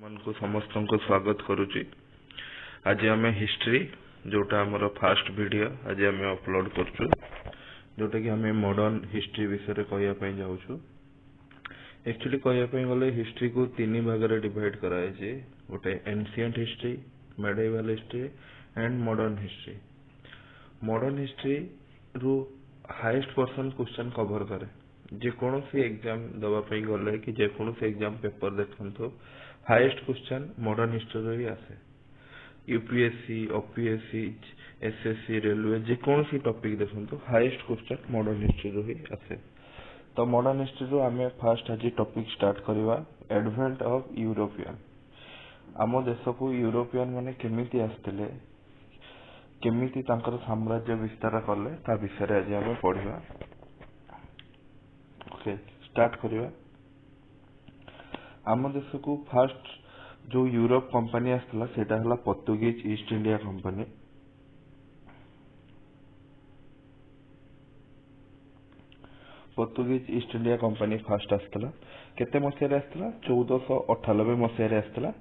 को समस्त को स्वागत करुच्ची। आज आम हिस्ट्री जोटा आमर फास्ट वीडियो आज आम अपलोड करूँ जोटा कि आम मॉडर्न हिस्ट्री विषय कहवाई जाऊँ। एक्चुअली कहवाई गले हिस्ट्री को तीन भाग में डिवाइड कराई, गोटे ancient history, medieval history and modern history. Modern history रु हाईएस्ट पर्सन क्वेश्चन कवर करे। जेकोसी एग्जाम दवाई गले कि जेकोसी एग्जाम पेपर देखो हाईएस्ट क्वेश्चन मॉडर्न हिस्ट्री ही आसे। यूपीएससी, ओपीएससी, एसएससी, रेलवे जेकोसी टॉपिक देखो हाईएस्ट क्वेश्चन मॉडर्न हिस्ट्री ही आसे। तो मॉडर्न हिस्ट्री रो आमे फर्स्ट आज टॉपिक स्टार्ट करवा एडवेंट ऑफ यूरोपियन। आम देश को यूरोपियन माने केमिति आस्थिले, केमिति तांकर साम्राज्य विस्तार कले ता विषय आज आम पढ़ा। ओके स्टार्ट करवा। आम देश को फर्स्ट जो यूरोप कंपनी आसला सेटा हला Portuguese east India company. Portuguese east India company first आसला केते मसिया रे आसला 1498 मसिया रे आसला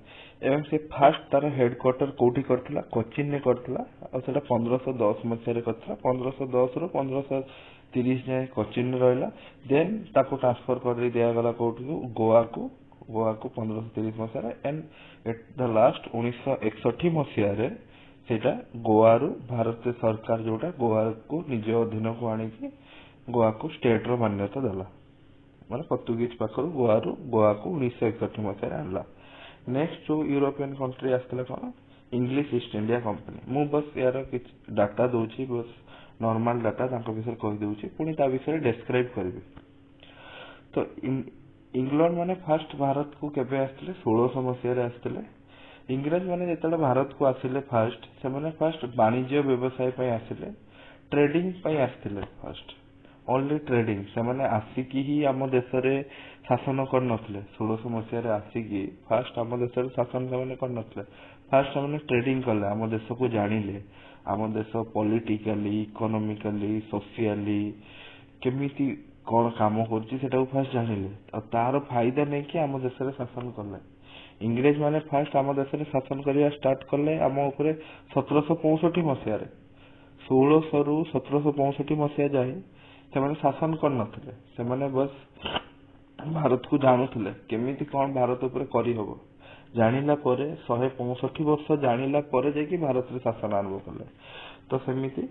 एवं से फर्स्ट तार हेडक्वार्टर कोठी करथिला कोचिन ने करथिला और सेटा 1510 मसिया रे करथिला। 1510 रो 1530 जाय कोचिन रे रहला। देन ताको ट्रांसफर कर दिया गला कोठी गोवा को 1530 मसिया एंड एट द लास्ट 1961 मसिया रे सेटा गोवा रु भारतीय सरकार जोटा गोवा को निज अधीन को आनी की गोवा को स्टेट रो मान्यता देला। माने पोर्तुगीज पाखरु गोवा को 1961 मसिया आनला। नेक्स्ट जो यूरोपियन कंट्री आस्थिला कोन इंग्लिश ईस्ट इंडिया कंपनी। मु बस यार किछ डाटा दोची, बस नॉर्मल डाटा तांको विषय कहि दोची, पुनी ता विषय डिस्क्राइब करबी। तो इंग्लैंड माने फर्स्ट भारत को केबे आस्थिले 1600 मसिया रे आस्थिले। इंग्रज माने जेतले भारत को आसिले फर्स्ट से माने फर्स्ट वाणिज्य व्यवसाय पय आसिले, ट्रेडिंग पय आस्थिले। फर्स्ट ओनली ट्रेडिंग से माने आसिकी ही आम देश रे शासन कर नथले। 1600 मसिया रे आसिकी फर्स्ट आम देश रे शासन से माने कर नथले। फर्स्ट माने ट्रेडिंग कले, आम देश को जानिले, आम देश पॉलिटिकली, इकोनॉमिकली, सोशियली केमिति कौन काम कर फर्स्ट जानिले और तार फायदा नहीं कि आम देश रे शासन कले। इंग्रेज माने फर्स्ट आम देश रे शासन करिया स्टार्ट कले आम ऊपर 1765 मसिया रे। 1600 रु 1765 मसिया जाए से माने शासन कर नथिले। से माने बस भारत को जानुथिले केमिति कौन भारत ऊपर करी हबो। जानिला परे 165 वर्ष जानिला परे जाके भारत रे शासन आरंभ कले। तो सेमिति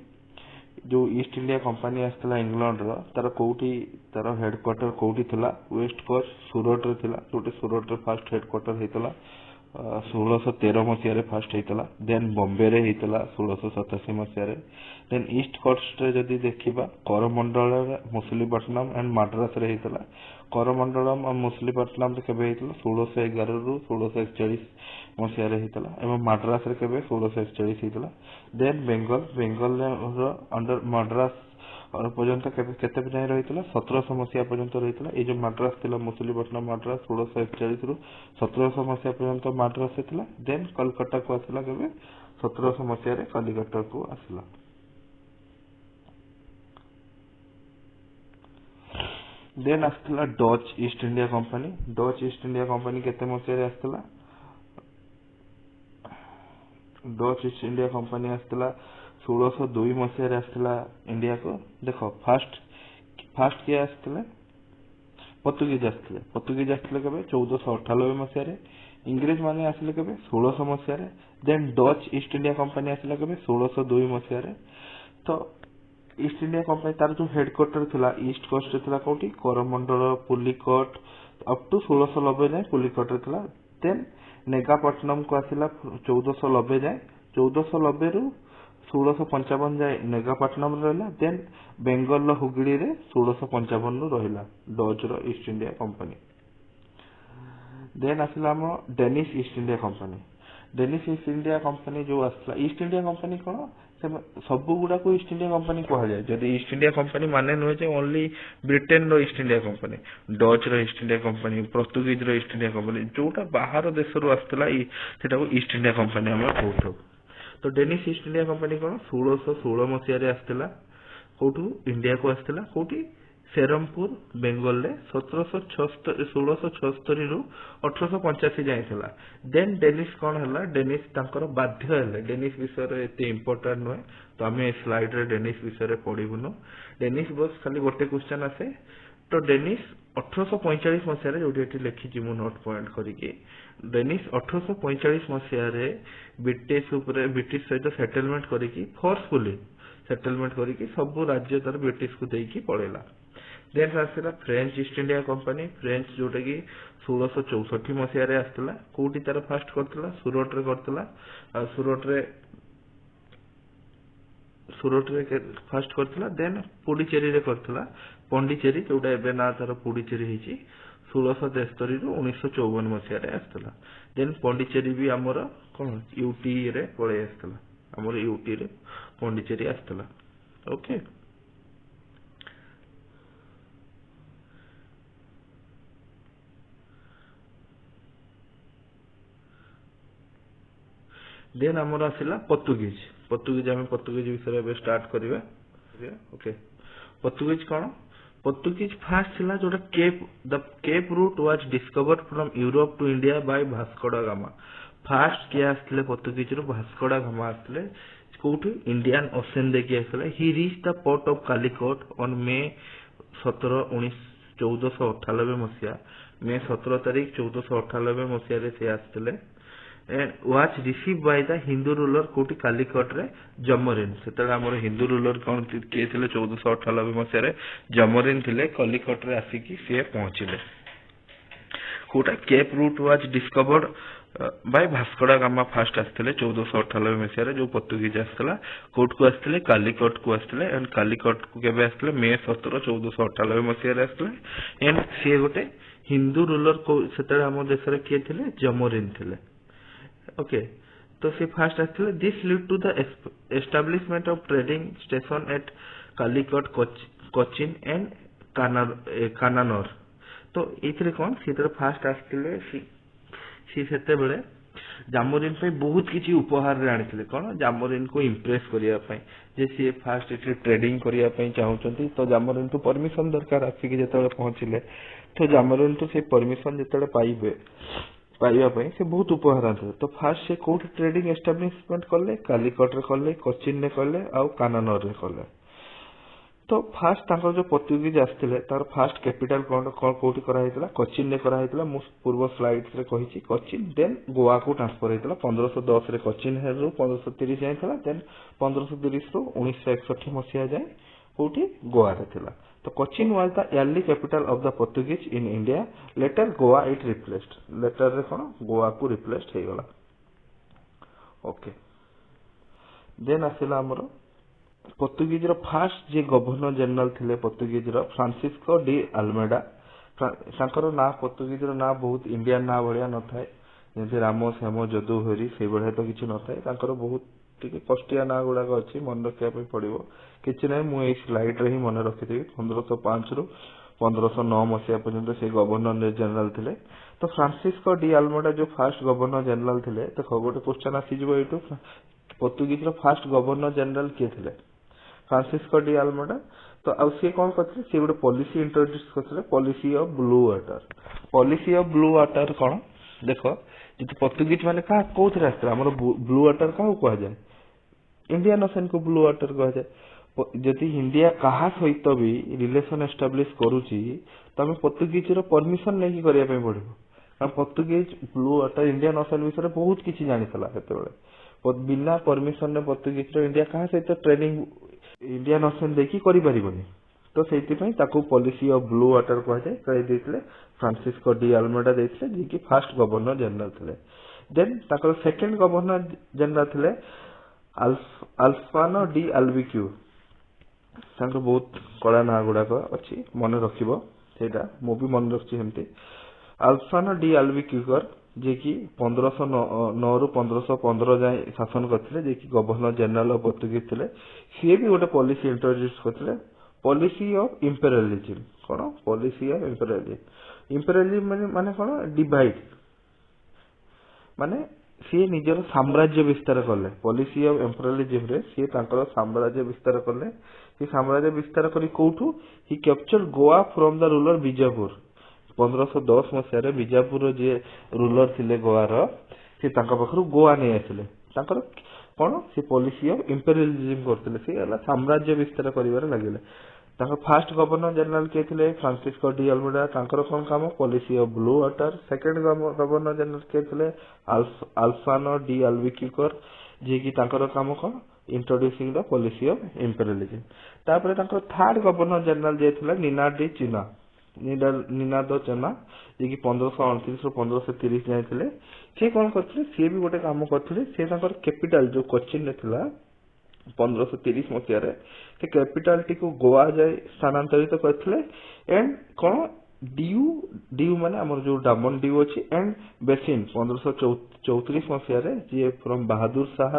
जो ईस्ट इंडिया कंपनी आसला इंग्लैंड रो तार कोठी तार हेडक्वार्टर कोठी थिला वेस्ट कोस्ट सूरत रे थिला। जोटे सूरत रे फर्स्ट हेडक्वार्टर हेतला 1613 मसिया रे फर्स्ट हेतला। देन बॉम्बे रे हेतला 1687 मसिया रे। देन ईस्ट कोस्ट रे जदी देखिबा करमंडल रे मछलीपट्टनम एंड मद्रास रे हेतला। करमंडलम और मछलीपट्टनम रे केबे हेतला 1611 रु 1641 मसिया रे हेतला एवं मद्रास रे केबे 1641 हेतला। देन बेंगल रे अंडर मद्रास और पर्यंत केते जाय रहितला 1700 मसिया पर्यंत रहितला। ए जो मद्रास थिला मछलीपट्टनम मद्रास 1641 रु 1700 मसिया पर्यंत मद्रास थिला। देन कलकत्ता को आसला केबे 1700 मसिया रे कलिकता को आसला। देन आसला Dutch East India company. Dutch East India company केते मसिया रे आसला? डच ईस्ट इंडिया कंपनी आसला 1602 मसिया रे आसला इंडिया को। देखो फर्स्ट के आसले पोर्तुगीज आसले। पोर्तुगीज आसले केबे 1498 मसिया रे। इंग्लिश माने आसले केबे 1600 मसिया रे। Then Dutch East India company आसला केबे 1602 मसिया रे। तो ईस्ट इंडिया कंपनी तार जो हेडक्वार्टर थिला ईस्ट कोस्ट रे थिला कोठी करमंडल पुलिकोट अप टू 1690 जाए पुलिकोट रे थिला। देन नेगापट्टनम को आसिला 1490 जाए। 1490 रु 1655 जाए नेगापट्टनम रहला। देन बेंगल हुगली रे 1655 रु रहला डच रो ईस्ट इंडिया कंपनी। देन आसिला हम Danish east India company. Danish east India company जो आसला ईस्ट इंडिया कंपनी कोन सब गुडा को ईस्ट इंडिया कंपनी कहा जाए। जदि ईस्ट इंडिया कंपनी माने नुहे जे ओनली ब्रिटेन रो ईस्ट इंडिया कंपनी, डच रो ईस्ट इंडिया कंपनी, पोर्तुगीज रो ईस्ट इंडिया कंपनी जोटा बाहर देश रो आस्तला सेटा को ईस्ट इंडिया कंपनी हम कहथौ। तो डेनिश ईस्ट इंडिया कंपनी कोन 1616 मसिया रे आस्तला कोठू इंडिया को आस्तला कोठी ସେରମପୁର ବେଙ୍ଗଲରେ 1676 ରୁ 1885 ଯାଏ ଥିଲା। ଦେନ୍ ଡେନିସ୍ କଣ ହେଲା, ଡେନିସ୍ ତାଙ୍କର ବାଧ୍ୟ ହେଲେ, ଡେନିସ୍ ବିଷୟରେ ଏତେ ଇମ୍ପୋର୍ଟାଣ୍ଟ ନୁହେଁ ତ ଆମେ ଏ ସ୍ଲାଇଡରେ ଡେନିସ୍ ବିଷୟରେ ପଢିବୁନୁ। ଡେନିସ୍ ବସ୍ ଖାଲି ଗୋଟେ କ୍ୱେଶ୍ଚନ ଆସେ। ତ ଡେନିସ୍ 1845 ମସିହାରେ, ଯୋଉଠି ଏଠି ଲେଖିଛି ମୁଁ ନୋଟ ପଏଣ୍ଟ କରିକି, ଡେନିସ୍ 1845 ମସିହାରେ ବ୍ରିଟିଶ ସହିତ ସେଟଲମେଣ୍ଟ କରିକି, ଫୋର୍ସଫୁଲି ସେଟଲମେଣ୍ଟ କରିକି ସବୁ ରାଜ୍ୟ ତାର ବ୍ରିଟିଶକୁ ଦେଇକି ପଳେଇଲା। ଦେନ୍ ଆସିଲା French East India company, French ଯୋଉଟା କି 1664 ମସିହାରେ ଆସିଥିଲା। କୋଉଠି ତାର ଫାଷ୍ଟ କରିଥିଲା, ସୁରଟରେ କରିଥିଲା। ଆଉ ସୁରଟରେ ଫାଷ୍ଟ କରିଥିଲା। ଦେନ୍ ପୁଡିଚେରୀରେ କରିଥିଲା, ପଣ୍ଡିଚେରୀ ଯୋଉଟା ଏବେ ନା ତାର ପୁଡିଚେରୀ ହେଇଛି, 1673 ରୁ 1954 ମସିହାରେ ଆସିଥିଲା। ଦେନ୍ ପଣ୍ଡିଚେରୀ ବି ଆମର କଣ ୟୁଟି ରେ ପଳେଇ ଆସିଥିଲା, ଆମର ୟୁଟି ରେ ପଣ୍ଡିଚେରୀ ଆସିଥିଲା। ଓକେ, ଦେନ୍ ଆମର ଆସିଲା ପର୍ତ୍ତୁଗୀଜ। ଆମେ ପର୍ତ୍ତୁଗୀଜ ବିଷୟରେ ଏବେ ଷ୍ଟାର୍ଟ କରିବା। ଓକେ, ପର୍ତ୍ତୁଗୀଜ କଣ? ପର୍ତ୍ତୁଗୀଜ ଫାଷ୍ଟ ଥିଲା ଯୋଉଟା the cape route was discovered from Europe to India by Vasco da Gama. First କିଏ ଆସିଥିଲେ ପର୍ତ୍ତୁଗୀଜରୁ? ଭାସ୍କୋ ଡା ଗାମା ଆସିଥିଲେ। କୋଉଠି? ଇଣ୍ଡିଆନ ଓସେନ ଦେଇକି ଆସିଥିଲେ। He reach the port of Calicut on May 17, 1498 ମସିହା। ମେ 17 ତାରିଖ 1498 ମସିହାରେ ସେ ଆସିଥିଲେ। and was received by the Hindu ruler କୋଉଠି? କାଲିକଟରେ ଜମରିନ। ସେତେବେଳେ ଆମର ହିନ୍ଦୁ ରୁଲର କଣ କିଏ ଥିଲେ? 1498 ମସିହାରେ ଜମରିନ ଥିଲେ। କଲିକଟରେ ଆସିକି ସିଏ ପହଞ୍ଚିଲେ। କୋଉଟା? Cape route was discovered by Vasco da Gama first ଆସିଥିଲେ 1498 ମସିହାରେ, ଯୋଉ ପର୍ତ୍ତୁଗୀଜ ଆସିଥିଲା। କୋଉଠକୁ ଆସିଥିଲେ? କାଲିକଟକୁ ଆସିଥିଲେ। ଏଣ୍ଡ କାଲିକଟକୁ କେବେ ଆସିଥିଲେ? ମେ 17, 1498 ମସିହାରେ ଆସିଥିଲେ। ଏଣ୍ଡ ସିଏ ଗୋଟେ ହିନ୍ଦୁ ରୁଲର। ସେତେବେଳେ ଆମ ଦେଶରେ କିଏ ଥିଲେ? ଜମରିନ ଥିଲେ। ଓକେ, ତ ସେ ଫାଷ୍ଟ ଆସିଥିଲେ। This lead to the establishment of trading station at Calicut, Cochin and Cannanore. ତ ଏଇଥିରେ କଣ, ସେ ଯେତେବେଳେ ଫାଷ୍ଟ ଆସିଥିଲେ, ସେ ସେତେବେଳେ ଜାମୋରିନ ପାଇଁ ବହୁତ କିଛି ଉପହାରରେ ଆଣିଥିଲେ। କଣ? ଜାମୋରିନକୁ ଇମ୍ପ୍ରେସ କରିବା ପାଇଁ, ଯେ ସିଏ ଫାଷ୍ଟ ଏଠି ଟ୍ରେଡିଂ କରିବା ପାଇଁ ଚାହୁଁଛନ୍ତି। ତ ଜାମୋରିନଠୁ ପରମିଶନ ଦରକାର। ଆସିକି ଯେତେବେଳେ ପହଞ୍ଚିଲେ, ତ ଜାମୋରିନଠୁ ସେ ପରମିଶନ ଯେତେବେଳେ ପାଇବା ପାଇଁ ସେ ବହୁତ ଉପହାର ଆଣିଥିଲେ। ତ ଫାଷ୍ଟ ସେ କୋଉଠି ଟ୍ରେଡିଂ ଏଷ୍ଟାବ୍ଲିଶମେଣ୍ଟ କଲେ? କାଲିକଟରେ କଲେ, କୋଚିନରେ କଲେ, ଆଉ କାନାନରେ କଲେ। ତ ଫାଷ୍ଟ ତାଙ୍କର ଯୋଉ ପର୍ତ୍ତୁଗୀଜ ଆସିଥିଲେ, ତାର ଫାଷ୍ଟ କ୍ୟାପିଟାଲ କଣ କୋଉଠି କରାହେଇଥିଲା? କୋଚିନରେ କରାହେଇଥିଲା। ମୁଁ ପୂର୍ବ ସ୍ଲାଇଡ୍ସରେ କହିଛି କୋଚିନ। ଦେନ୍ ଗୋଆକୁ ଟ୍ରାନ୍ସଫର ହେଇଥିଲା। 1510ରେ କୋଚିନ ରୁ 1530 ଯାଏ ଥିଲା। ଦେନ୍ 1530 ରୁ 1961 ମସିହା ଯାଏ କୋଉଠି? ଗୋଆରେ ଥିଲା। ତ Cochin was the early capital of the Portuguese in India. Later Goa it replaced. ଲେଟରରେ କଣ? ଗୋଆକୁ ରିପ୍ଲେସ୍ଡ ହେଇଗଲା। ଓକେ, ଦେନ୍ ଆସିଲା ଆମର ପର୍ତ୍ତୁଗୀଜର ଫାଷ୍ଟ ଯିଏ ଗଭର୍ଣ୍ଣର ଜେନେରାଲ ଥିଲେ ପର୍ତ୍ତୁଗୀଜର, ଫ୍ରାନ୍ସିସ୍କୋ ଡି ଆଲମେଡା। ତାଙ୍କର ନାଁ, ପର୍ତ୍ତୁଗୀଜର ନାଁ ବହୁତ ଇଣ୍ଡିଆନ ନାଁ ଭଳିଆ ନଥାଏ, ଯେମିତି ରାମ, ଶ୍ୟାମ, ଯଦୁ, ହରି, ସେଇଭଳିଆ ତ କିଛି ନଥାଏ। ତାଙ୍କର ବହୁତ ଟିକେ କଷ୍ଟିଆ ନାଁ ଗୁଡାକ ଅଛି, ମନେ ରଖିବା ପାଇଁ ପଡିବ। କିଛି ନାହିଁ, ମୁଁ ଏଇ ସ୍ଲାଇଡରେ ହିଁ ମନେ ରଖିଦେବି। 1505 ରୁ 1509 ମସିହା ପର୍ଯ୍ୟନ୍ତ ସେ ଗଭର୍ଣ୍ଣର ଜେନେରାଲ ଥିଲେ। ତ ଫ୍ରାନ୍ସିସ୍କୋ ଡି ଆଲମେଡା ଯୋଉ ଫାଷ୍ଟ ଗଭର୍ଣ୍ଣର ଜେନେରାଲ ଥିଲେ, ଦେଖ ଗୋଟେ କ୍ୱେଶ୍ଚନ ଆସିଯିବ ଏଇଠୁ, ପର୍ତ୍ତୁଗୀଜର ଫାଷ୍ଟ ଗଭର୍ଣ୍ଣର ଜେନେରାଲ କିଏ ଥିଲେ? Francisco de Almeida. ତ ଆଉ ସିଏ କଣ କରିଥିଲେ? ସିଏ ଗୋଟେ ପଲିସି ଇଣ୍ଟ୍ରୋଡ୍ୟୁସ କରିଥିଲେ, policy of blue water. Policy of blue water କଣ? ଦେଖ, ଯଦି ପର୍ତ୍ତୁଗୀଜ ମାନେ କୋଉଥିରେ ଆସିଥିଲେ? ଆମର ବ୍ଲୁ ୱାଟର କାହାକୁ କୁହାଯାଏ? ଇଣ୍ଡିଆନ ଓସେନକୁ ବ୍ଲୁ ୱାଟର କୁହାଯାଏ। ଯଦି ଇଣ୍ଡିଆ କାହା ସହିତ ବି ରିଲେସନ ଏଷ୍ଟାବ୍ଲିଶ କରୁଛି, ତମେ ପର୍ତ୍ତୁଗୀଜର ପରମିଶନ ନେଇକି କରିବା ପାଇଁ ପଡିବ। କାରଣ Portuguese blue water, Indian ocean ବିଷୟରେ ବହୁତ କିଛି ଜାଣିଥିଲା ସେତେବେଳେ। ବିନା ପରମିଶନରେ ପର୍ତ୍ତୁଗୀଜର ଇଣ୍ଡିଆ କାହା ସହିତ ଟ୍ରେଡିଂ ଇଣ୍ଡିଆନ ଓସେନ ଦେଇକି କରିପାରିବନି। ତ ସେଇଥିପାଇଁ ତାକୁ ପଲିସି ଅଫ ବ୍ଲୁ ୱାଟର କୁହାଯାଏ। ଦେଇଥିଲେ ଫ୍ରାନ୍ସିସ୍କୋ ଡି ଆଲମେଡା ଦେଇଥିଲେ, ଯିଏକି ଫାଷ୍ଟ ଗଭର୍ଣ୍ଣର ଜେନେରାଲ ଥିଲେ। ଦେନ୍ ତାଙ୍କର ସେକେଣ୍ଡ ଗଭର୍ଣ୍ଣର ଜେନେରାଲ ଥିଲେ ଆଲଫାନୋ ଡି ଆଲବିକ୍ୟୁ। ତାଙ୍କର ବହୁତ କଳା ନାଁ ଗୁଡାକ ଅଛି, ମନେ ରଖିବ। ସେଇଟା ମୁଁ ବି ମନେ ରଖିଛି ସେମିତି। ଆଲଫାନୋ ଡି ଆଲବିକ୍ୟୁର, ଯିଏକି 1509 ରୁ 1515 ଯାଏ ଶାସନ କରିଥିଲେ, ଯିଏକି ଗଭର୍ଣ୍ଣର ଜେନେରାଲ ଅଫ ପର୍ତ୍ତୁଗୀଜ ଥିଲେ। ସିଏ ବି ଗୋଟେ ପଲିସି ଇଣ୍ଟ୍ରୋଡ୍ୟୁସ କରିଥିଲେ, ପଲିସି ଅଫ ଇମ୍ପେରିଆଲିଜିମ। କଣ? Policy of ଇମ୍ପେରିଆଲିଜିମ। ଇମ୍ପେରିଆଲିଜିମ ମାନେ କଣ? ଡିଭାଇଡ। ମାନେ ସିଏ ନିଜର ସାମ୍ରାଜ୍ୟ ବିସ୍ତାର କଲେ। ପଲିସି ଅଫ ଇମ୍ପେରିଆଲିଜିମରେ ସିଏ ତାଙ୍କର ସାମ୍ରାଜ୍ୟ ବିସ୍ତାର କଲେ। ସେ ସାମ୍ରାଜ୍ୟ ବିସ୍ତାର କରି କୋଉଠୁ he captured Goa from the ruler Bijapur 1510 ମସିହାରେ ବିଜାପୁର ଯିଏ ରୁଲର ଥିଲେ ଗୋଆର ସେ ତାଙ୍କ ପାଖରୁ ଗୋଆ ନେଇ ଆସିଲେ ତାଙ୍କର କଣ ସେ ପଲିସି ଅଫ ଇମ୍ପେରିଆଲିଜିମ କରୁଥିଲେ ସେ ହେଲା ସାମ୍ରାଜ୍ୟ ବିସ୍ତାର କରିବାରେ ଲାଗିଲେ ତାଙ୍କ ଫାର୍ଷ୍ଟ ଗଭର୍ଣ୍ଣର ଜେନେରାଲ କିଏ ଥିଲେ ଫ୍ରାନ୍ସିସ୍କୋ ଡି ଆଲମେଡା ତାଙ୍କର କଣ କାମ policy of blue water second governor general କିଏ ଥିଲେ ଆଲଫାନୋ ଡି ଆଲବୁକ୍ୟୁର୍କ ଯିଏକି ତାଙ୍କର କାମ କଣ introducing the policy of imperialism ତାପରେ ତାଙ୍କର ଥାର୍ଡ ଗଭର୍ଣ୍ଣର ଜେନେରାଲ ଯିଏ ଥିଲେ ନିନାଦୋ ଚେନା ଯିଏକି 1529 ରୁ 1530 ଯାଏ ଥିଲେ ସେ କଣ କରିଥିଲେ ସିଏ ବି ଗୋଟେ କାମ କରିଥିଲେ ସେ ତାଙ୍କର କ୍ୟାପିଟାଲ ଯୋଉ କୋଚିନରେ ଥିଲା 1530 ମସିହାରେ ସେ କ୍ୟାପିଟାଲ ଟିକୁ ଗୋଆ ଯାଇ ସ୍ଥାନାନ୍ତରିତ କରିଥିଲେ ଏଣ୍ଡ କଣ ଡିଉ ମାନେ ଆମର ଯୋଉ ଡାମନ ଡିଉ ଅଛି ଏଣ୍ଡ ବେସିନ 1534 ମସିହାରେ ଯିଏ ଫ୍ରମ ବାହାଦୁର ଶାହ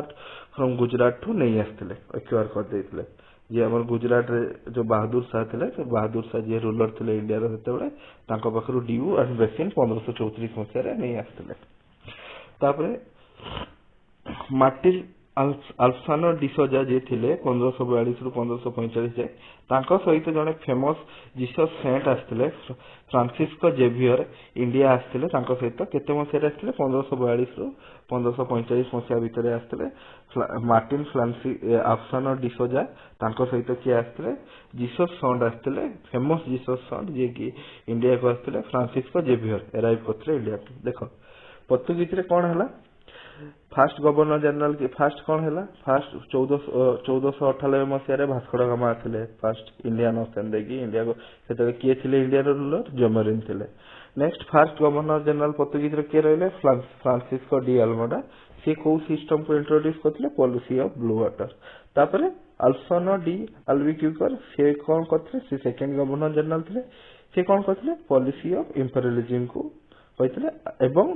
ଫ୍ରମ ଗୁଜରାଟ ଠୁ ନେଇ ଆସିଥିଲେ ଏକ୍ୱାର କରିଦେଇଥିଲେ ଯିଏ ଆମର ଗୁଜରାଟରେ ଯୋଉ ବାହାଦୁର ଶାହ ଥିଲେ ସେ ବାହାଦୁର ଶାହ ଯିଏ ରୁଲର ଥିଲେ ଇଣ୍ଡିଆର ସେତେବେଳେ ତାଙ୍କ ପାଖରୁ ଡିଉ ଆଣ୍ଡ ବେସିନ 1534 ମସିହାରେ ନେଇ ଆସିଥିଲେ ତାପରେ ମାର୍ଟିନ ଆଲଫାନୋ ଡିସୋଜା ଯିଏ ଥିଲେ 1542 ରୁ 1545 ଯାଏ ତାଙ୍କ ସହିତ ଜଣେ ଫେମସ ଜିସସ୍ ସେଣ୍ଟ ଆସିଥିଲେ ଫ୍ରାନ୍ସିସ୍କୋ ଜେଭିୟର ଇଣ୍ଡିଆ ଆସିଥିଲେ ତାଙ୍କ ସହିତ କେତେ ମସିହାରେ ଆସିଥିଲେ 1542 ରୁ 1545 ମସିହା ଭିତରେ ଆସିଥିଲେ ମାର୍ଟିନ ଆଲଫାନୋ ଡିସୋଜା ତାଙ୍କ ସହିତ କିଏ ଆସିଥିଲେ ଜିସସ୍ ସଣ୍ଟ ଆସିଥିଲେ ଫେମସ ଜିସସ୍ ସଣ୍ଟ ଯିଏକି ଇଣ୍ଡିଆକୁ ଆସିଥିଲେ ଫ୍ରାନ୍ସିସ୍କୋ ଜେଭିୟର ଏରାଇଭ କରିଥିଲେ ଇଣ୍ଡିଆକୁ ଦେଖ ପର୍ତ୍ତୁଗୀଜରେ କଣ ହେଲା ଫାର୍ଷ୍ଟ ଗଭର୍ଣ୍ଣର ଜେନେରାଲ ଫାର୍ଷ୍ଟ କଣ ହେଲା ଫାର୍ଷ୍ଟ 1498 ମସିହାରେ ଭାସ୍କୋ ଡା ଗାମା ଆସିଲେ ଫାର୍ଷ୍ଟ ଇଣ୍ଡିଆନ ଓସେନ ଦେଇକି ଇଣ୍ଡିଆକୁ ସେତେବେଳେ କିଏ ଥିଲେ ଇଣ୍ଡିଆର ରୁଲର ଜମରିନ ଥିଲେ ନେକ୍ସଟ ଫାର୍ଷ୍ଟ ଗଭର୍ଣ୍ଣର ଜେନେରାଲ ପର୍ତ୍ତୁଗୀଜରେ କିଏ ରହିଲେ ଫ୍ରାନ୍ସିସ୍କୋ ଡି ଆଲମେଡା ସେ କୋଉ ସିଷ୍ଟମକୁ ଇଣ୍ଟ୍ରୋଡ୍ୟୁସ କରିଥିଲେ ପଲିସି ଅଫ ବ୍ଲୁ ୱାଟର ତାପରେ ଆଲଫାନୋ ଡି ଆଲବୁକ୍ୟୁର୍କ ସେ କଣ କରିଥିଲେ ସେ ସେକେଣ୍ଡ ଗଭର୍ଣ୍ଣର ଜେନେରାଲ ଥିଲେ ସେ କଣ କରିଥିଲେ ପଲିସି ଅଫ ଇମ୍ପେରିଆଲିଜିମକୁ କହିଥିଲେ ଏବଂ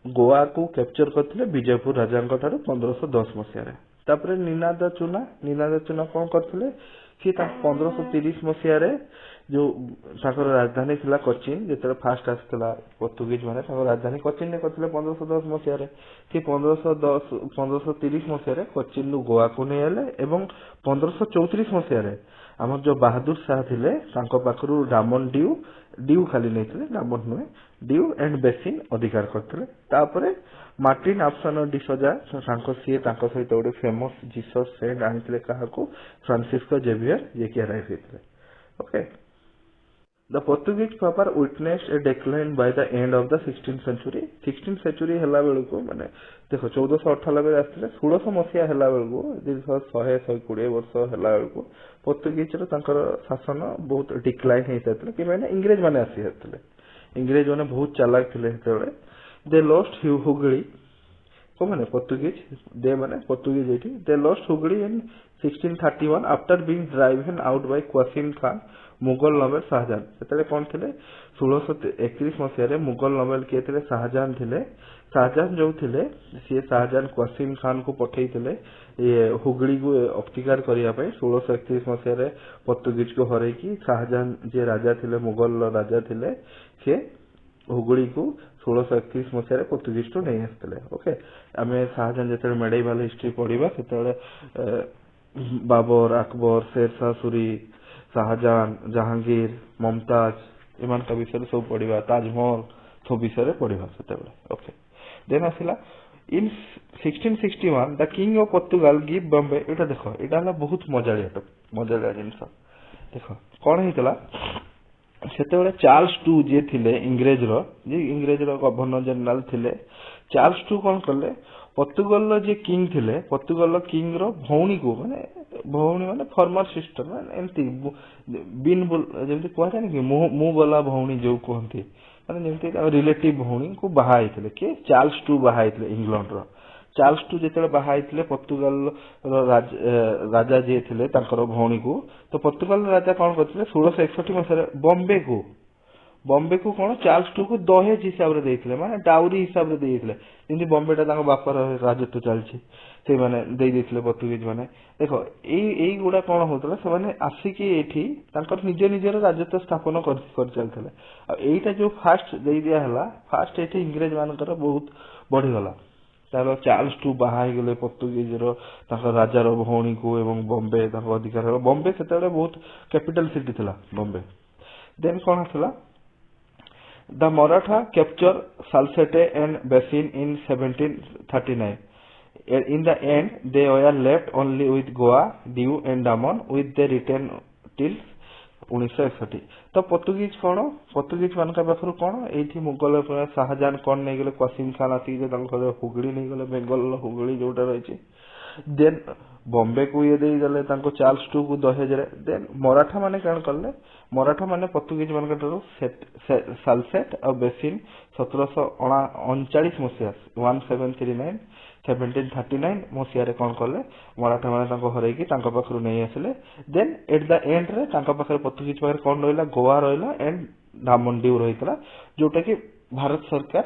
ଗୋଆକୁ କ୍ୟାପଚର କରିଥିଲେ ବିଜୟପୁର ରାଜାଙ୍କ ଠାରୁ 1510 ମସିହାରେ ତାପରେ ନିନାଦ ଚୁନା କଣ କରିଥିଲେ ସେ 1530 ମସିହାରେ ଯୋଉ ତାଙ୍କର ରାଜଧାନୀ ଥିଲା କୋଚିନ ଯେତେବେଳେ ଫାଷ୍ଟ ଆସିଥିଲା ପର୍ତ୍ତୁଗୀଜ ମାନେ ତାଙ୍କର ରାଜଧାନୀ କୋଚିନରେ କରିଥିଲେ 1510 ମସିହାରେ ସେ 1530 ମସିହାରେ କୋଚିନରୁ ଗୋଆକୁ ନେଇ ଆଇଲେ ଏବଂ 1534 ମସିହାରେ ଆମର ଯୋଉ ବାହାଦୁର ଶାହ ଥିଲେ ତାଙ୍କ ପାଖରୁ ଡାମନ ଡିଉ ଖାଲି ନେଇଥିଲେ ଡାମନ ନୁହେଁ ଡିଉ ଏଣ୍ଡ ବେସିନ ଅଧିକାର କରିଥିଲେ ତାପରେ ମାର୍ଟିନ ଆଲଫାନୋ ଡିସୋଜା ତାଙ୍କ ସହିତ ଗୋଟେ ଫେମସ ଜିସସ୍ ସେଣ୍ଟ ଆଣିଥିଲେ କାହାକୁ ଫ୍ରାନ୍ସିସ୍କୋ ଜେଭିୟର ଯିଏକି ଏରାଇଭ ହେଇଥିଲେ okay The Portuguese power witnessed a decline by the end of the 16th century. 16th century ହେଲା ବେଳକୁ ମାନେ ଦେଖ 1498 ଆସିଥିଲେ 1600 ମସିହା ହେଲା ବେଳକୁ ଦୀର୍ଘ 100-120 ବର୍ଷ ହେଲା ବେଳକୁ ପର୍ତ୍ତୁଗୀଜର ତାଙ୍କର ଶାସନ ବହୁତ ଡିକ୍ଲାଇନ ହେଇଯାଇଥିଲା କି ମାନେ ଇଂରେଜ ମାନେ ଆସି ଆସିଥିଲେ ଇଂରେଜ ମାନେ ବହୁତ ଚାଲାକ ଥିଲେ ସେତେବେଳେ they lost Hugli କୋମାନେ ପର୍ତ୍ତୁଗୀଜ ଏଠି they lost Hugli in 1631 after being driven out by Qasim Khan Mughal noble Shahjahan ସେତେବେଳେ କଣ ଥିଲେ 1631 ମସିହାରେ ମୁଗଲ ନୋବେଲ କିଏ ଥିଲେ ଶାହଜାହାନ ଥିଲେ ଶାହଜାହାନ ଯୋଉ ଥିଲେ ସିଏ ଶାହଜାହାନ କ୍ୱାସିମ ଖାନ କୁ ପଠେଇଥିଲେ ହୁଗଳିକୁ ଅକ୍ତିକାର କରିବା ପାଇଁ 1631 ମସିହାରେ ପର୍ତ୍ତୁଗୀଜକୁ ହରେଇକି ଶାହଜାହାନ ଯିଏ ରାଜା ଥିଲେ ମୁଗଲର ରାଜା ଥିଲେ ସିଏ ହୁଗଳିକୁ 1631 ମସିହାରେ ପର୍ତ୍ତୁଗୀଜଠୁ ନେଇ ଆସିଥିଲେ ଓକେ ଆମେ ଶାହଜାହାନ ଯେତେବେଳେ ମେଡାଇଭାଲ ହିଷ୍ଟ୍ରି ପଢିବା ସେତେବେଳେ ବାବର ଆକବର ଶେରଶାହ ସୁରୀ शाहजहां जहांगीर मुमताज एमानक विषय सब पढ़ा ताजमहल सब विषय पढ़ा से ओके देन आसला इन 1661 the king of Portugal give Bombay एटा देखो एटा बहुत मजालिया जिनस देखो कौन होता सेतेबेले चार्ल्स टू जे थिले इंग्रेज रो गवर्नर जनरल थिले चार्ल्स टू कौन कले पोर्तुगाल जे किंग थिले पोर्तुगाल किंग रो भौणी को माने फॉर्मर सिस्टर माने एमती बिन जेमती कहता कि मु बोला भौणी जो कहती माने जेमती रिलेटिव भौणी को बाहा आइथिले के चार्ल्स टू बाहा आइथिले इंग्लैंड रो चार्ल्स टू जेतेले बाहा आइथिले पोर्तुगाल रो राजा जे थिले तांकर भौणी को तो पोर्तुगाल राजा कोन करथिले 1661 मसरे बॉम्बे को कौन चार्ल्स टू को दहेज हिसाब रे देइथिले माने डाउरी हिसाब रे देइथिले जेमती बॉम्बे टा तांको बापर राजत्व चलछि से माने देइ देइथिले पोर्तुगीज माने देखो एई गुडा कोन होतला से माने आसीकी एठी तांकर निजर राजत्व स्थापन कर चलथिले आ एईटा जो फास्ट देइ दिया हला फास्ट एठी इंग्रेज मानकर बहुत बढ़ी गला ତାର ଚାର୍ଲସ ଟୁ ବାହା ହେଇଗଲେ ପର୍ତ୍ତୁଗୀଜର ତାଙ୍କ ରାଜାର ଭଉଣୀକୁ ଏବଂ ବମ୍ବେ ତାଙ୍କ ଅଧିକାର ହେଲା। ବମ୍ବେ ସେତେବେଳେ ବହୁତ କ୍ୟାପିଟାଲ ସିଟି ଥିଲା ବମ୍ବେ। ଦେନ୍ କଣ ଆସିଲା, the Maratha capture Salsette and Bassein in 1739. In the end, they were left only with Goa, Diu and Daman with their return till 1961। ତ ପର୍ତ୍ତୁଗୀଜ କଣ, ପର୍ତ୍ତୁଗୀଜ ମାନଙ୍କ ପାଖରୁ କଣ ଏଇଠି ମୁଗଲ ଶାହଜାହାନ କଣ ନେଇଗଲେ, କ୍ୱାସିମ ଖାନ ଆସିକି ତାଙ୍କର ହୁଗୁଳି ନେଇଗଲେ, ବେଙ୍ଗଲର ହୁଗୁଳି ଯୋଉଟା ରହିଛି। ଦେନ୍ ବମ୍ବେକୁ ଇଏ ଦେଇଗଲେ ତାଙ୍କୁ ଚାର୍ଲସ ଟୁ କୁ ଦହେଜରେ। ଦେନ୍ ମରାଠା ମାନେ କଣ କଲେ, ମରାଠା ମାନେ ପର୍ତ୍ତୁଗୀଜ ମାନଙ୍କ ଠାରୁ ସାଲସେଟ ଆଉ ବେସିନ 1739 ମସିହା 1739 ମସିହାରେ କଣ କଲେ, ମରାଠା ମାନେ ତାଙ୍କୁ ହରେଇକି ତାଙ୍କ ପାଖରୁ ନେଇ ଆସିଲେ। ଦେନ୍ ଏଟ୍ ଦ ଏଣ୍ଡ ରେ ତାଙ୍କ ପାଖରେ ପର୍ତ୍ତୁଗୀଜ ପାଖରେ କଣ ରହିଲା, ଗୋଆ ରହିଲା ଏଣ୍ଡ ଡାମନ ଡିଉ ରହିଥିଲା, ଯୋଉଟା କି ଭାରତ ସରକାର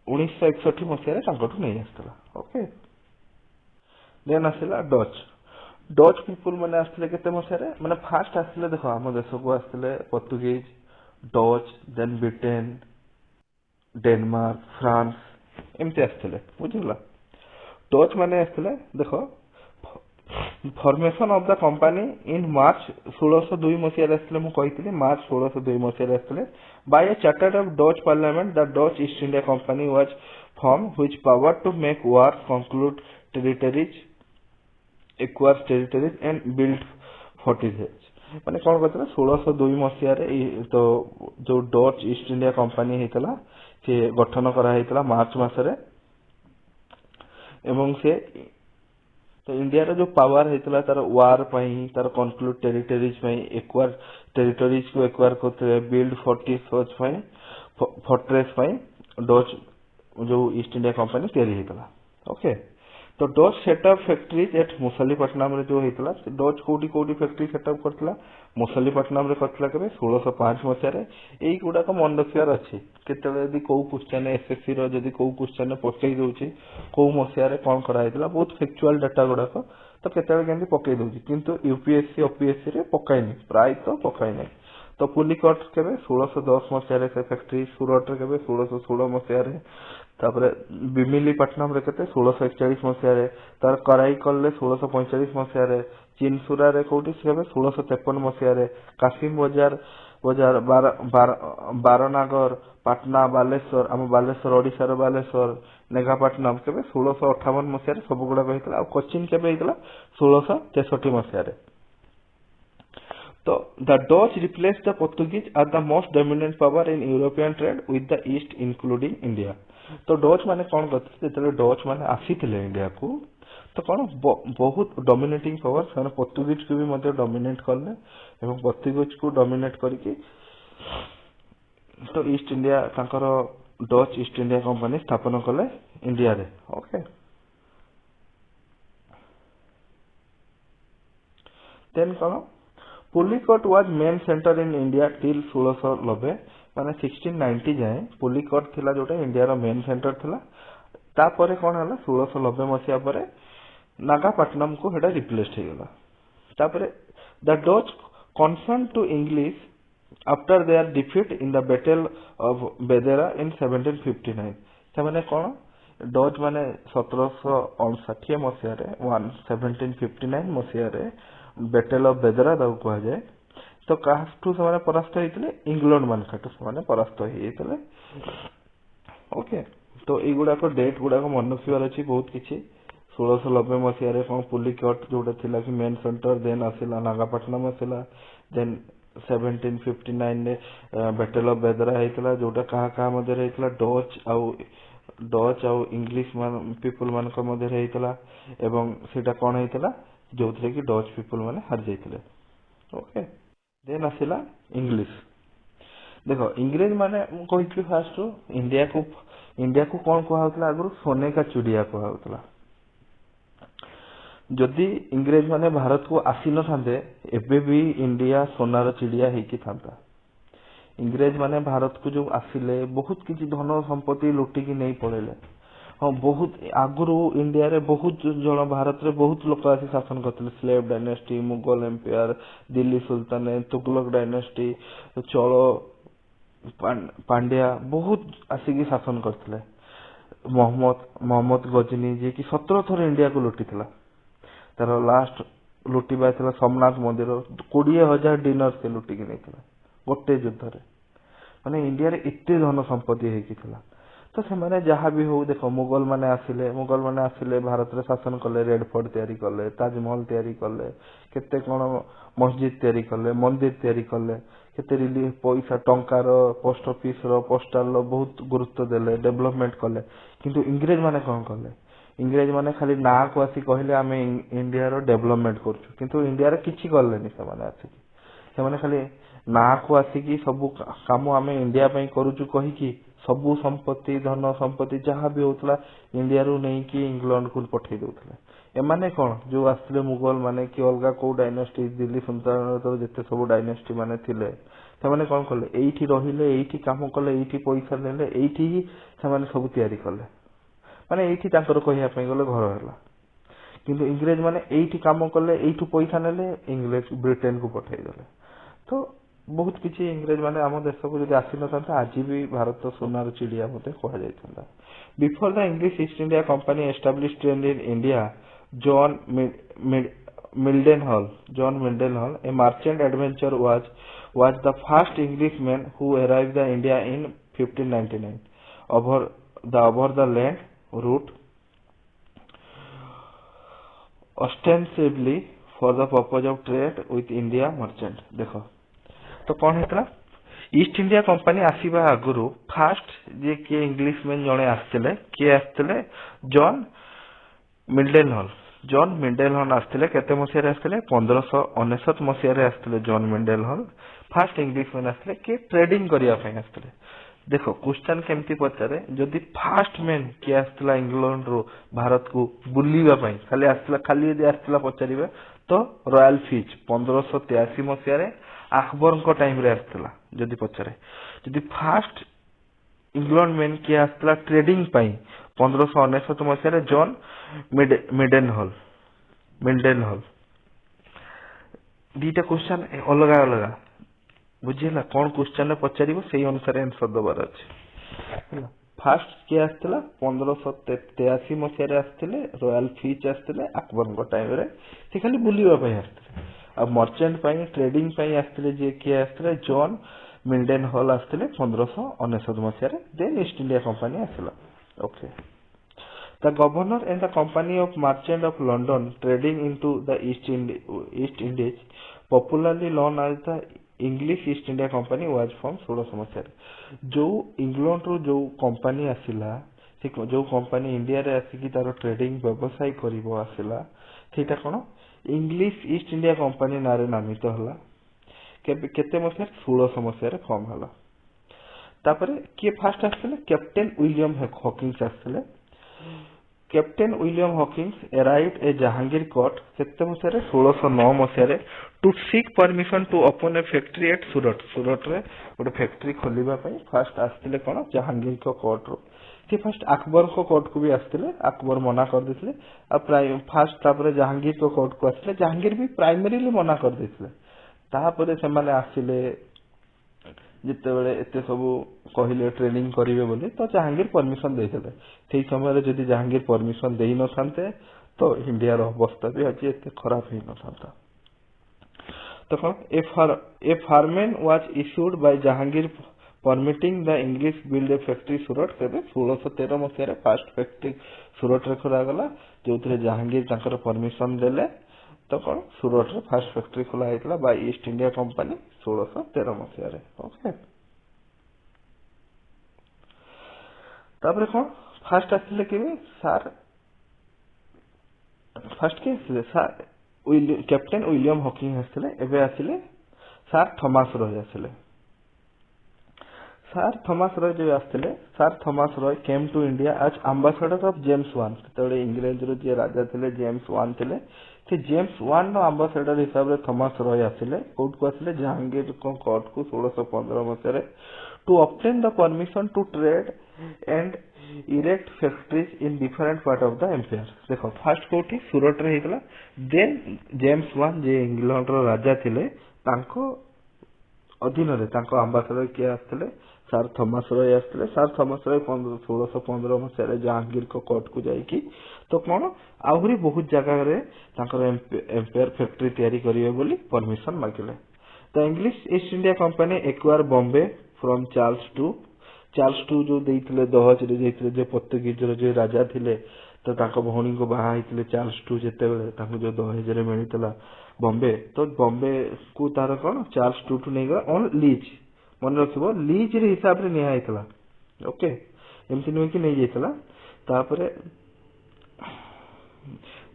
1961 ମସିହାରେ ତାଙ୍କଠୁ ନେଇ ଆସିଥିଲା। ଓକେ। ଦେନ୍ ଆସିଲା ଡଚ୍। ଡଚ୍ ପିପୁଲ ମାନେ ଆସିଥିଲେ କେତେ ମସିହାରେ, ମାନେ ଫାଷ୍ଟ ଆସିଥିଲେ, ଦେଖ ଆମ ଦେଶକୁ ଆସିଥିଲେ Portuguese, Dutch, then Britain, Denmark, France ଏମିତି ଆସିଥିଲେ, ବୁଝିଲା। ଡଚ୍ ମାନେ ଆସିଥିଲେ, ଦେଖ formation of the company in March 1602 ମସିହାରେ ଆସିଥିଲେ। ମୁଁ କହିଥିଲି ମାର୍ଚ୍ଚ 1602 ମସିହାରେ ଆସିଥିଲେ। By a charter of Dutch parliament the Dutch East India company was form which power to make war, conclude territories, acquire territories and build fortresses. ମାନେ କଣ କରିଥିଲା, 1602 ମସିହାରେ ତ ଯୋଉ ଡଚ୍ ଇଷ୍ଟ ଇଣ୍ଡିଆ କମ୍ପାନୀ ହେଇଥିଲା ସେ ଗଠନ କରାହେଇଥିଲା ମାର୍ଚ୍ଚ ମାସରେ। ଏବଂ ସେ ତ ଇଣ୍ଡିଆର ଯୋଉ ପାୱାର ହେଇଥିଲା ତାର ୱାର ପାଇଁ, ତାର କନକ୍ଲୁଡ ଟେରିଟୋରିଜ ପାଇଁ, ଏକ୍ୱାର ଟେରିଟୋରିଜ କୁ ଏକ୍ୱାର କରୁଥିଲେ, ବିଲ୍ଡ ଫୋର୍ଟିସେଜ ପାଇଁ, ଫର୍ଟ୍ରେସ୍ ପାଇଁ ଡଚ୍ ଯୋଉ ଇଷ୍ଟ ଇଣ୍ଡିଆ କମ୍ପାନୀ ତିଆରି ହେଇଥିଲା। ଓକେ। ତ ଡଚ୍ ସେଟଅପ୍ ଫ୍ୟାକ୍ଟ୍ରିଜ ଏଟ୍ ମୁସଲିପଟନମରେ ଯୋଉ ହେଇଥିଲା, ଡଚ୍ କୋଉଠି କୋଉଠି ଫ୍ୟାକ୍ଟ୍ରି ସେଟଅପ୍ କରିଥିଲା, ମୁସଲିପଟନମରେ କରିଥିଲା କେବେ, 1605 ମସିହାରେ। ଏଇଗୁଡାକ ମନେ ରଖିବାର ଅଛି, କେତେବେଳେ ଯଦି କୋଉ କ୍ୱେଶ୍ଚନ ଏସଏସସି ର ଯଦି କୋଉ କ୍ୱେଶ୍ଚନ ପକେଇ ଦଉଛି କୋଉ ମସିହାରେ କଣ କରାହେଇଥିଲା, ବହୁତ ଫ୍ୟାକ୍ଚୁଆଲ ଡାଟା ଗୁଡାକ ତ କେତେବେଳେ କେମିତି ପକେଇ ଦଉଛି, କିନ୍ତୁ ୟୁପିଏସସି ଓପିଏସସି ରେ ପକାଇନି, ପ୍ରାୟତଃ ପକାଇନି। ତ ପୁଲିକଟ କେବେ 1610 ମସିହାରେ ସେ ଫ୍ୟାକ୍ଟ୍ରି, ସୁରଟରେ କେବେ 1616 ମସିହାରେ, ତାପରେ ବିମିଲିପାଟନମରେ କେତେ 1641 ମସିହାରେ, ତାର କରାଇକଲରେ 1645 ମସିହାରେ, ଚିନସୁରାରେ କୋଉଠି କେବେ 1653 ମସିହାରେ, କାସିମ ବଜାର ବାରନାଗର, ପାଟନା, ବାଲେଶ୍ୱର, ଆମ ବାଲେଶ୍ୱର ଓଡିଶାର ବାଲେଶ୍ୱର, ନେଗାପାଟନମ କେବେ 1658 ମସିହାରେ ସବୁ ଗୁଡାକ ହେଇଥିଲା। ଆଉ କୋଚିନ କେବେ ହେଇଥିଲା, 1663 ମସିହାରେ। So, the Dutch replaced the Portuguese as the most dominant power in European trade with the East including India। तो डच माने कौन करते, जेतेले डच माने आसीथिले इंडिया को तो कौन बहुत डोमिनेटिंग पावर से पोर्तुगीज को भी मध्य डोमिनेट करले एवं पोर्तुगीज को डोमिनेट करके तो ईस्ट इंडिया तांकर डच ईस्ट इंडिया कंपनी स्थापन कले इंडिया रे। ओके। देन कौन Pulicat was main centre in India till 1690 माने 1690 जाए पुलिकट थिला जोटा इंडिया रो मेन सेंटर थिला। तापरे कोन हला 1690 मसिया परे नागापट्टनम को हेडा रिप्लेस हे गेला। तापरे the Dutch confirm to English after their defeat in the battle of Bedara in 1759। त माने कोन डच माने 1759 मसिया रे 1759 मसिया रे बैटल ऑफ बेदेरा दाउ कहा जाए तो काहाठू से परास्त होते इंग्लैंड मानू से परास्त होते। ओके। तो युड़ाक डेट गुड़ाक मन रखार अच्छी बहुत किसी 1690 मसीह कौन पुलिकट जोटा थिला कि मेन सेंटर देन आसला नागापट्टनम आसला देन 1759 बैटल ऑफ बेदरा होता जोटा क्या क्या डच आउ इंग्लिश पीपल मान होता एवं सीटा कौन होता जो थे कि डच पीपल माने हार जाते। ओके। देन आसला इंग्लिश। देखो इंग्रेज माने कही फास्ट इंडिया को कौन कहला आगु सोने का चिड़िया कहला। जदि इंग्रेज माने भारत को आसी न थांते एबे भी इंडिया सोनार चिड़िया होकी था। इंग्रेज माने भारत को जो आसिले बहुत किसी धन संपत्ति लुटिकी नहीं पड़ेले। हाँ बहुत आगुरी इंडिया रे बहुत जन भारत रे बहुत लोक आसी शासन करते slave dynasty Mughal empire Delhi sultanate Tughlaq dynasty Chola Pandya बहुत आसिकी शासन करते। मोहम्मद गजनी जी की 17 थर इंडिया को लुटी तार लास्ट लुटिबा सोमनाथ मंदिर 20,000 डिनर से लुटिकी नहीं गोटे युद्ध रे माने इंडिया रे एते धन संपत्ति हेकी तो से जहाँ भी हो देख मुगल माने आसिले भारत रे शासन कले रेड फोर्ट तैयारी कले ताजमहल तैयारी कले केते कोन मस्जिद तैयारी कले मंदिर तैयारी कले केते रिलीफ पैसा टंकार पोस्ट ऑफिस रो पोस्टल रो बहुत गुरुत्व देले डेवलपमेंट कले किंतु इंग्रेज माने कोन कले इंग्रेज माने खाली ना को आसी कहले आमे इंडिया रो डेवलपमेंट करछु किंतु इंडिया रे किछि करलेनी से माने आसी से माने खाली ना को आसी की सब काम आमे इंडिया पई करूछु कहि की सबु संपत्ति धन संपत्ति जहाँ भी होतला इंडिया रू नहीं कि इंग्लैंड को पठे दउतले एमाने कोन जो आस्ले मुगल माने कि अलगा को डायनेस्टी दिल्ली सुल्तान तो जते सब डायनेस्टी माने थिले से माने कोन करले एठी रहिले एठी काम करले एठी पैसा लेले एठी ही से माने सब तैयारी करले माने एठी तांकर कहिया पई गले घर होला किंतु इंग्रेज माने एठी काम करले एठू पैसा नेले इंग्लिश ब्रिटेन को पठे देले तो बहुत किसी इंग्रेज माने आम देश को जब आसी न था आज भी भारत सोनार चिड़िया मते कह जायथंदा before the English East India company established in India John Mildenhall a merchant adventurer was the first Englishman who arrived the India in 1599 over the land route ostensibly for the purpose of trade with India merchant देखो तो कौन हेतला east India company आसीबा आगुरु fast जे के Englishman जणे आस्थिले के आस्थिले John मिल्डेनहॉल आस्थिले केते मसिया रे आस्थिले 1599 मसिया रे आस्थिले जॉन मिल्डेनहॉल फास्ट इंग्लिशमैन आस्थिले के ट्रेडिंग करिया पय आस्थिले देखो क्वेश्चन केमती पचारे जदी फास्ट मैन के आस्थिला इंग्लैंड रो भारत को बुलीबा पय खाली यदि आस्थिला पचारिबे तो रॉयल फीच 1583 मसिया रे अकबर को टाइम रे आस्थिला जदी पचारे जदी फास्ट इंग्लैंड मैन के आस्थिला ट्रेडिंग पय 1599 मसिया रे जॉन मिल्डेनहॉल दीटा क्वेश्चन अलग अलग बुझिला कौन क्वेश्चन पचारिबो सेही अनुसार आंसर दबार अछि फास्ट के आस्थिला 1583 मसिया रे आस्थिले रॉयल फीच आस्थिले अकबर को टाइम रे से खाली बुलीबा पय आस्थिले अब मर्चेंट पई ट्रेडिंग पई आस्थिले जे के आस्थिले जॉन मिल्डेनहॉल आस्थिले 1599 मसिया रे देन ईस्ट इंडिया कंपनी आस्थिला okay the governor and the company of merchant of London trading into the East Indies popularly known as the English East India Company was from 16 मसिया जो England रो जो company आसिला ठीक जो company India रे आसी तार trading व्यवसाय करिवो आसिला सेटा कोन इंग्लिश ईस्ट इंडिया कंपनी नारे नामित होला केते मसिया 16 मसिया रे फॉर्म होला तापरे के फास्ट आसिले कैप्टन विलियम हॉकिंस आसिले captain William Hawkins arrived a Jahangir court केते मसिया रे 1609 मसिया रे to seek permission to open a factory at Surat रे गोटे फैक्ट्री खोलिबा पई फास्ट आस्तिले कोन जहांगीर को कोर्ट रो से फास्ट अकबर को कोर्ट को भी आस्तिले अकबर मना कर देथिले आ प्राइम फास्ट तापरे जहांगीर को कोर्ट को आस्तिले जहांगीर भी प्राइमरीली मना कर देथिले तापरे से माने आसिले जिते बेले एते सब कहिले ट्रेनिंग करिवे बोली तो जहांगीर परमिशन देथिले सेही समय रे जदी जहांगीर परमिशन देई न थांते तो इंडिया रो अवस्था भी आज एते खराब हेई न थांता तो a farman was issued by Jahangir permitting the English build a factory Surat केबे 1613 मसिया रे फर्स्ट फैक्ट्री सूरत रे खोला गला जोथरे जहांगीर ताकर परमिशन देले तो कोन सूरत रे फर्स्ट फैक्ट्री खोला हेतला बाय ईस्ट इंडिया कंपनी 1613 मसिया रे ओके तापर कोन फर्स्ट आसिले केबे सर फर्स्ट के सर कैप्टन विलियम हॉकिंग आसिले एबे आसिले सर थॉमस रॉय आसिले सर थॉमस रॉय जो आसिले sir Thomas Roe came to India as ambassador of James one तळे इंग्लैंड रो जे राजा थिले जेम्स वन थिले से जेम्स वन नो एम्बेसडर हिसाब रे थॉमस रॉय आसिले कोर्ट को आसिले जहांगीर को कोर्ट को 1615 मसिया रे to obtain the permission to trade and erect factories in different part of the empire देखो फर्स्ट कोठी सूरत रे हेतला देन जेम्स वन जे इंग्लैंड रो राजा थिले तांको अधीन रे तांको एम्बेसडर के आस्थिले ସାର୍ ଥମାସ ରୟ ଆସିଥିଲେ। ସାର୍ ଥମାସ ରୟ 1615 ମସିହାରେ ଜାହାଙ୍ଗୀରଙ୍କ କୋର୍ଟକୁ ଯାଇକି ତ କଣ ଆହୁରି ବହୁତ ଜାଗାରେ ତାଙ୍କର ଏମ୍ପାୟାର ଫ୍ୟାକ୍ଟ୍ରି ତିଆରି କରିବେ ବୋଲି ପରମିଶନ ମାଗିଲେ। The English East India Company acquire Bombay from Charles two ଯୋଉ ଦେଇଥିଲେ ଦହଜରେ ଦେଇଥିଲେ, ଯେ ପର୍ତ୍ତୁଗୀଜର ଯୋଉ ରାଜା ଥିଲେ ତ ତାଙ୍କ ଭଉଣୀଙ୍କୁ ବାହା ହେଇଥିଲେ ଚାର୍ଲସ ଟୁ, ଯେତେବେଳେ ତାଙ୍କୁ ଯୋଉ ଦହେଜରେ ମିଳିଥିଲା ବମ୍ବେ, ତ ବମ୍ବେ କୁ ତାର କଣ ଚାର୍ଲସ ଟୁ ନେଇଗଲା ଅନ୍ ଲିଜ୍, ମନେ ରଖିବ ଲିଜ୍ ହିସାବରେ ନିଆ ହେଇଥିଲା। ଓକେ, ଏମିତି ନୁହେଁ କି ନେଇଯାଇଥିଲା। ତାପରେ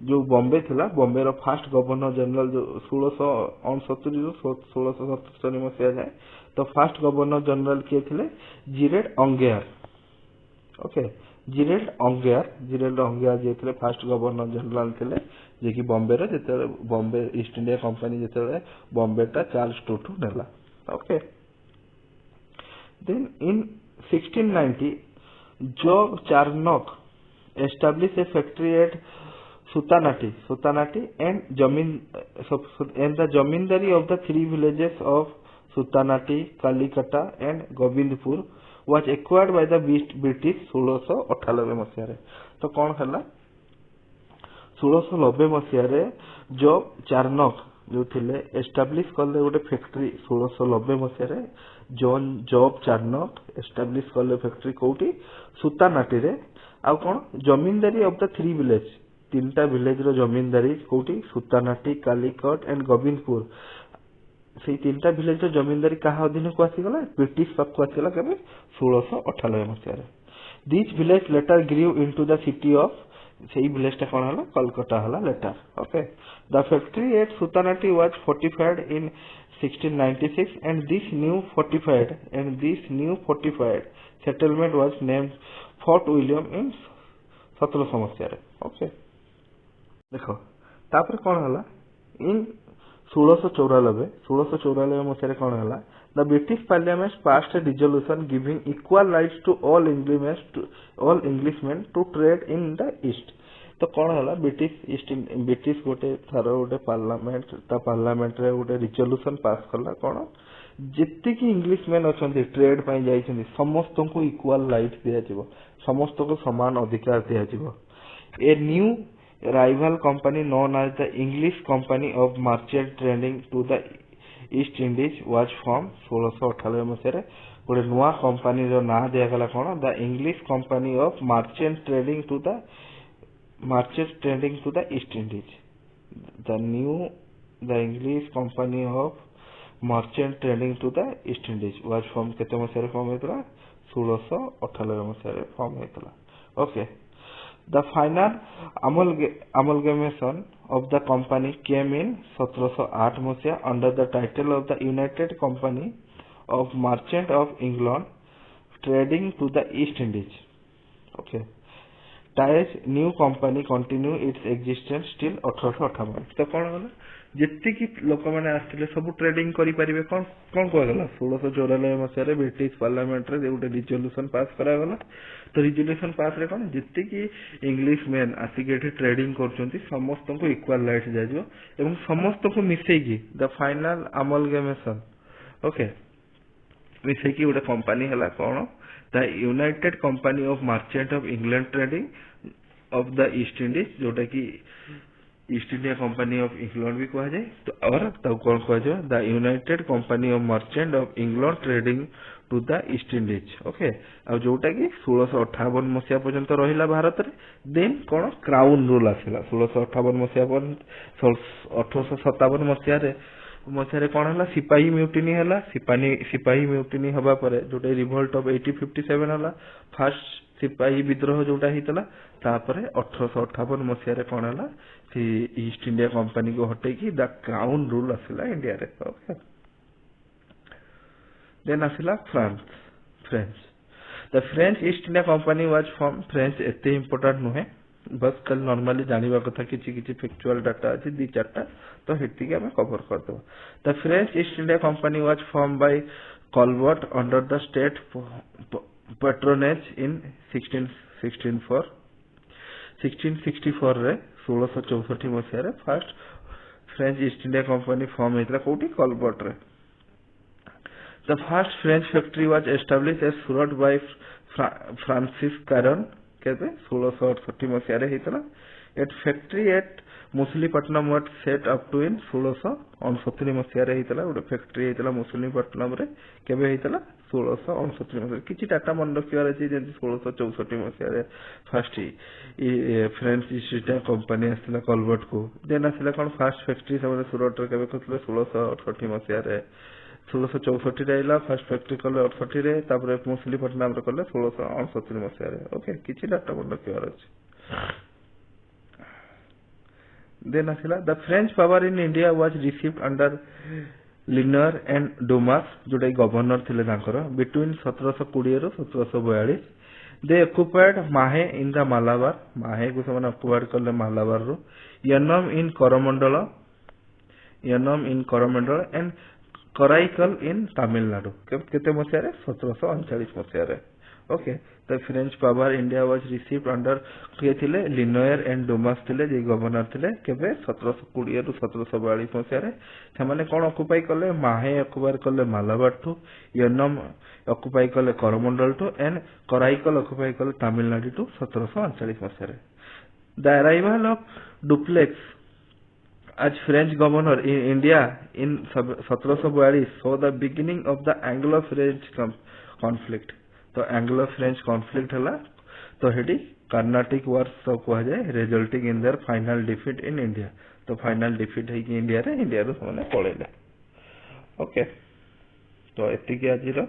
ଯୋଉ ବମ୍ବେ ଥିଲା, ବମ୍ବେର ଫାଷ୍ଟ ଗଭର୍ଣ୍ଣର ଜେନେରାଲ ଯୋଉ 1669 ରୁ 1677 ମସିହା ଯାଏ, ତ ଫାଷ୍ଟ ଗଭର୍ଣ୍ଣର ଜେନେରାଲ କିଏ ଥିଲେ? ଜିରେଡ୍ ଅଙ୍ଗେୟାର। ଓକେ, ଜିରେଡ୍ ଅଙ୍ଗେୟାର ଯିଏ ଥିଲେ ଫାଷ୍ଟ ଗଭର୍ଣ୍ଣର ଜେନେରାଲ ଥିଲେ, ଯିଏକି ବମ୍ବେର ଯେତେବେଳେ ବମ୍ବେ ଇଷ୍ଟ ଇଣ୍ଡିଆ କମ୍ପାନୀ ଯେତେବେଳେ ବମ୍ବେଟା ଚାର୍ଲସ ଟୁ ନେଲା। Okay, then in 1690 Job Charnock established a factory at Sutanati and the zamindari of the three villages of Sutanati, Kalikata and Govindpur was acquired by the British 1698 ମସିହାରେ। ତ କଣ ହେଲା 1690 ମସିହାରେ ଜୋ ଚାର୍ନକ୍ ଯୋଉ ଥିଲେ ଏଷ୍ଟାବ୍ଲିଶ କଲେ ଗୋଟେ ଫ୍ୟାକ୍ଟ୍ରି 1690 ମସିହାରେ। ଜବ୍ ଚାର୍ନକ୍ ଏଷ୍ଟାବ୍ଲିଶ କଲେ ଫ୍ୟାକ୍ଟ୍ରି କୋଉଠି? ସୁତାନାଟିରେ। ଆଉ କଣ ଜମିନଦାରୀ ଅଫ ଦ ଥ୍ରୀ ଭିଲେଜ, ତିନିଟା ଭିଲେଜ ର ଜମିନଦାରୀ କୋଉଠି? ସୁତାନାଟି, କାଲିକଟ ଏଣ୍ଡ ଗୋବିନ୍ଦପୁର। ସେଇ ତିନିଟା ଭିଲେଜ ର ଜମିନଦାରୀ କାହା ଅଧୀନକୁ ଆସିଗଲା? ବ୍ରିଟିଶ ପାଖକୁ ଆସିଗଲା। କେବେ? 1698 ମସିହାରେ। This village later grew into the city of, ସେଇ ଭିଲେଜ ଟା କଣ ହେଲା? କଲକତା ହେଲା ଲେଟର। ଓକେ, ଦ ଫ୍ୟାକ୍ଟ୍ରି ଏଟ ସୁତାନାଟି was ଫୋର୍ଟିଫାଇଡ in 1696 and this new fortified settlement was named Fort William in 1700 ମସିହାରେ। ଓକେ, ଦେଖ ତାପରେ କଣ ହେଲା? ଇନ୍ 1694 ମସିହାରେ କଣ ହେଲା? The British parliament passed a resolution giving equal rights to all Englishmen to trade in the East. ତ କଣ ହେଲା? ବ୍ରିଟିଶ ଗୋଟେ ଥର ଗୋଟେ ପାର୍ଲାମେଣ୍ଟରେ ଗୋଟେ ରିଜଲ୍ୟୁସନ ପାସ୍ କଲା। କଣ? ଯେତିକି ଇଂଲିଶ ମ୍ୟାନ ଅଛନ୍ତି ଟ୍ରେଡ ପାଇଁ ଯାଇଛନ୍ତି ସମସ୍ତଙ୍କୁ ଇକ୍ୱାଲ ରାଇଟ୍ ଦିଆଯିବ, ସମସ୍ତଙ୍କୁ ସମାନ ଅଧିକାର ଦିଆଯିବ। A new rival company known as the English company of merchant trading to the East Indies was form. 1698 ମସିହାରେ ଗୋଟେ ନୂଆ କମ୍ପାନୀର ନାଁ ଦିଆଗଲା କଣ? The English company of merchant trading to the East Indies. The English Company of Merchant Trading to the East Indies was formed କେତେ ମସିହାରେ form ହେଇଥିଲା? 1698 ମସିହାରେ ଫର୍ମ ହେଇଥିଲା। Okay, the final amalgamation of the company came in 1708 ମସିହା under the title of the United Company of Merchant of England Trading to the East Indies. Okay, Ties new company continue its existence till 1858। ତ କଣ ହେଲା? ଯେତିକି ଲୋକମାନେ ଆସିଥିଲେ ସବୁ trading କରିପାରିବେ। କଣ କୁହାଗଲା? 1694 ମସିହାରେ ବ୍ରିଟିଶ ପାର୍ଲାମେଣ୍ଟରେ ଗୋଟେ ରିଜଲ୍ୟୁସନ ପାସ୍ କରାଗଲା। ତ ରିଜଲ୍ୟୁସନ ପାସ୍ ରେ କଣ? ଯେତିକି ଇଂଲିଶ ମ୍ୟାନ ଆସିକି ଏଠି ଟ୍ରେଡିଂ କରୁଛନ୍ତି ସମସ୍ତଙ୍କୁ ଇକ୍ୱାଲ ରାଇଟ୍ସ ଦିଆଯିବ ଏବଂ ସମସ୍ତଙ୍କୁ ମିଶେଇକି ଦ ଫାଇନାଲ ଆମଲଗେମେସନ, ଓକେ, ମିଶେଇକି ଗୋଟେ କମ୍ପାନୀ ହେଲା କଣ? The United company of merchant of England trading of the East Indies, ଯୋଉଟା କି East India Company of England ବି କୁହାଯାଏ। ତାକୁ କଣ କୁହାଯିବ? The United company of merchant of England trading to the East Indies. Okay, ଆଉ ଯୋଉଟା କି 1658 ମସିହା ପର୍ଯ୍ୟନ୍ତ ରହିଲା ଭାରତରେ। ଦେନ୍ କଣ? କ୍ରାଉନ ରୁଲ ଆସିଲା 1658 ମସିହା ପର୍ଯ୍ୟନ୍ତ। 1857 ମସିହାରେ କଣ ହେଲା? ସିପାହୀ ମ୍ୟୁଟିନି ହେଲା। ସିପାହୀ ମ୍ୟୁଟିନି ହବା ପରେ ଯୋଉଟା ରିଭଲ୍ଟ ଅଫ 1857 ହେଲା, ଫାର୍ଷ୍ଟ ସିପାହୀ ବିଦ୍ରୋହ ଯୋଉଟା ହେଇଥିଲା। ତାପରେ 1858 ମସିହାରେ କଣ ହେଲା? ସେ ଇଷ୍ଟ ଇଣ୍ଡିଆ କମ୍ପାନୀକୁ ହଟେଇକି ଦ କ୍ରାଉନ ରୁଲ ଆସିଲା ଇଣ୍ଡିଆରେ। ଓକେ, ଦେନ୍ ଆସିଲା French. The French East India company was form. French ଏତେ ଇମ୍ପୋର୍ଟାଣ୍ଟ ନୁହେଁ, ବସ୍ ଖାଲି ନର୍ମାଲି ଜାଣିବା କଥା କିଛି ଫ୍ୟାକ୍ଚୁଆଲ ଡାଟା ଅଛି 2-4ଟା, ତ ସେତିକି ଆମେ କଭର କରିଦେବା। The French East India company was form by Colbert under the state patronage in 1664 ରେ 1664 ମସିହାରେ first French East India Company form ହେଇଥିଲା କୋଉଠି? କଲବର୍ଟ ରେ। The first French factory was established at Surat by Francis Caron केबे 1668 मसीह हेतला at factory at Masulipatnam was set up too in 1669 मसीह हेतला गोटे फैक्ट्री हेतला मुसलीपट्टनम रे केबे हेतला 1669 मसीह किछि डाटा मन रखिवार अछि जे 1664 मसीह रे first French East India Company आस्तिला कलवर्ट को देन आस्तिला कोन फर्स्ट फैक्ट्री सब सुरत रे केबे करथले 1668 मसीह रे 1664 रे आइला फर्स्ट फैक्ट्री कले 68 रे तापर मुसलीपट्टनम रे कले 1669 मसीह रे ओके किछि डाटा मन रखिवार अछि then asila the French power in India was received under Linnœus and Dumas जोटा गवर्नर थिले तांकर between 1720 row 1742 they occupied Mahe in the Malabar Mahe को ସେମାନେ occupied करले मालाबार रो Yanam in Coromandel and Karaikal in Tamil Nadu केते मसिया रे 1739 मसिया रे okay the French power India was received under के थिले Linnœus and Dumas थिले जे गवर्नर थिले केबे 1720 रु 1742 मसिया रे ସେମାନେ कोन ऑक्युपाई करले माहे ऑक्युपाई करले मालाबार टू यनम ऑक्युपाई करले करमंडल टू एंड कराईकल ऑक्युपाई करले तमिलनाडु टू 1739 मसिया रे the arrival of Dupleix as French governor in India in 1742 saw the beginning of the Anglo-French conflict तो एंग्लो फ्रेंच कॉन्फ्लिक्ट हला तो हेडी कर्नाटिक वार सब कह जाए resulting in their final defeat in India तो final defeat है कि India रो माने पळेले ओके तो एतिकी आजिरो